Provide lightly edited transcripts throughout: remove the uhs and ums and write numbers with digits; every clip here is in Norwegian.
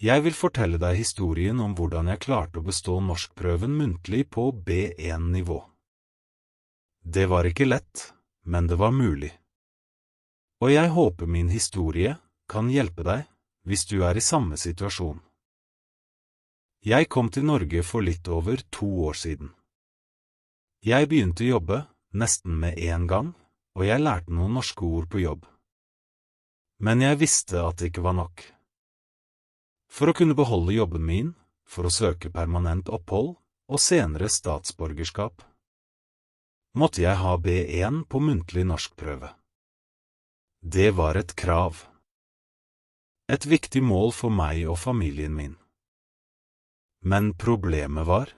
Jeg vil fortelle deg historien om hvordan jeg klarte å bestå norskprøven muntlig på B1-nivå. Det var ikke lett, men det var mulig. Og jeg håper min historie kan hjelpe deg hvis du er i samme situasjon. Jeg kom til Norge for litt over 2 år siden. Jeg begynte å jobbe nesten med en gang, og jeg lærte noen norske ord på jobb. Men jeg visste at det ikke var nok. For å kunne beholde jobben min, for å søke permanent opphold og senere statsborgerskap, måtte jeg ha B1 på muntlig norskprøve. Det var et krav. Et viktig mål for meg og familien min. Men problemet var: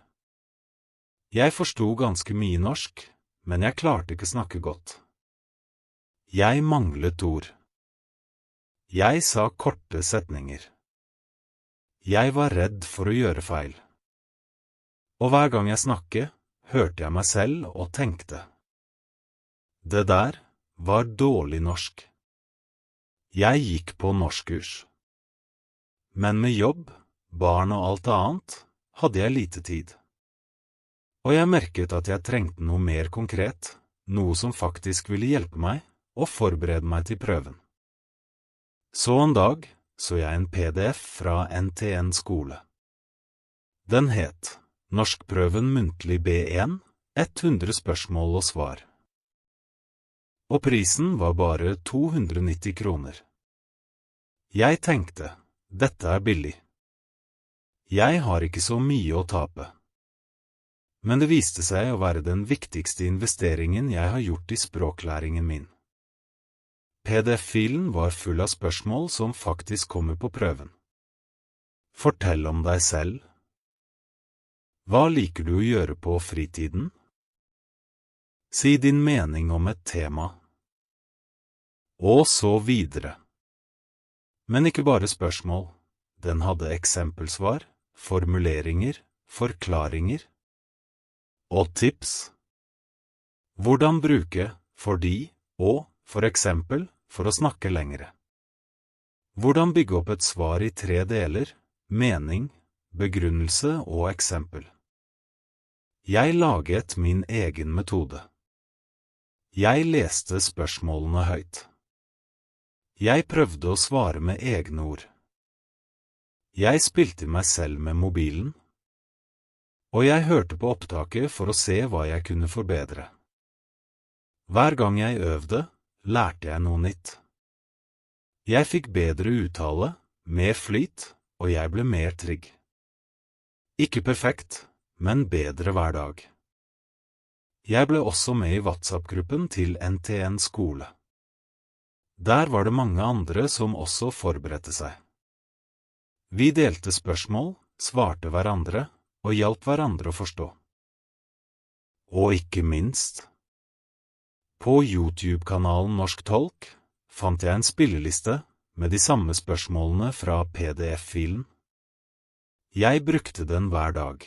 jeg forstod ganske mye norsk, men jeg klarte ikke snakke godt. Jeg manglet ord. Jeg sa korte setninger. Jeg var redd for å gjøre feil. Og hver gang jeg snakket, hørte jeg meg selv og tenkte: det der var dårlig norsk. Jeg gikk på norskkurs. Men med jobb, barn og alt annet, hadde jeg lite tid. Og jeg merket at jeg trengte noe mer konkret, noe som faktisk ville hjelpe meg og forberede meg til prøven. Så en dag så jeg en PDF fra NTN skole. Den het Norskprøven muntlig B1, 100 spørsmål og svar. Og prisen var bare 290 kroner. Jeg tenkte, dette er billig. Jeg har ikke så mye å tape. Men det viste seg å være den viktigste investeringen jeg har gjort i språklæringen min. PDF-filen var full av spørsmål som faktisk kommer på prøven. Fortell om deg selv. Hva liker du å gjøre på fritiden? Si din mening om et tema. Og så videre. Men ikke bare spørsmål. Den hadde eksempelsvar, formuleringer, forklaringer og tips. Hvordan bruke fordi og for eksempel for å snakke lengre. Hvordan bygge opp et svar i 3 deler, mening, begrunnelse og eksempel. Jeg laget min egen metode. Jeg leste spørsmålene høyt. Jeg prøvde å svare med egne ord. Jeg spilte meg selv med mobilen, og jeg hørte på opptaket for å se hva jeg kunne forbedre. Hver gang jeg øvde, lærte jeg noe nytt. Jeg fikk bedre uttale, mer flyt, og jeg ble mer trygg. Ikke perfekt, men bedre hver dag. Jeg ble også med i WhatsApp-gruppen til NTN skole. Der var det mange andre som også forberedte seg. Vi delte spørsmål, svarte hverandre, og hjalp hverandre å forstå. Og ikke minst, på YouTube-kanalen Norsk Tolk fant jeg en spilleliste med de samme spørsmålene fra PDF-filen. Jeg brukte den hver dag.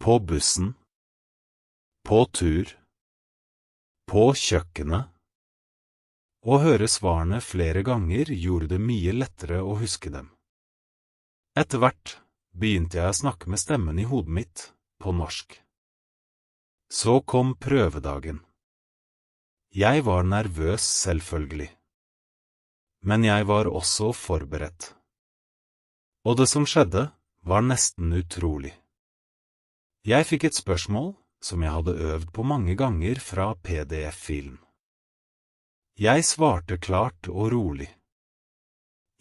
På bussen, på tur, på kjøkkenet. Å høre svarene flere ganger gjorde det mye lettere å huske dem. Etter hvert begynte jeg å snakke med stemmen i hodet mitt på norsk. Så kom prøvedagen. Jeg var nervøs selvfølgelig. Men jeg var også forberedt. Og det som skjedde, var nesten utrolig. Jeg fikk et spørsmål som jeg hadde øvd på mange ganger fra PDF-filen. Jeg svarte klart og rolig.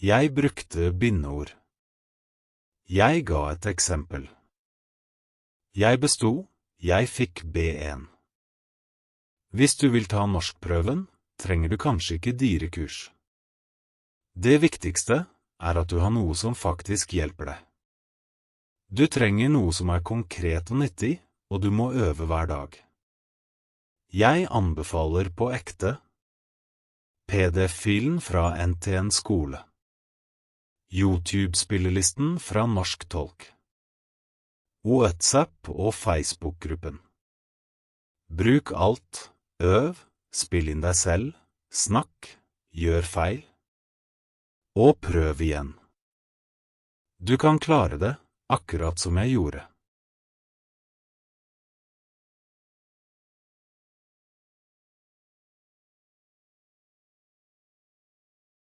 Jeg brukte bindeord. Jeg ga et eksempel. Jeg besto, jeg fikk B1. Hvis du vil ta norskprøven, trenger du kanskje ikke dyre kurs. Det viktigste er at du har noe som faktisk hjelper deg. Du trenger noe som er konkret og nyttig, og du må øve hver dag. Jeg anbefaler på ekte PDF-filen fra NTN skole. YouTube-spillelisten fra Norsk Tolk. WhatsApp og Facebook-gruppen. Bruk alt, øv, spill inn deg selv, snakk, gjør feil, og prøv igjen. Du kan klare det, akkurat som jeg gjorde.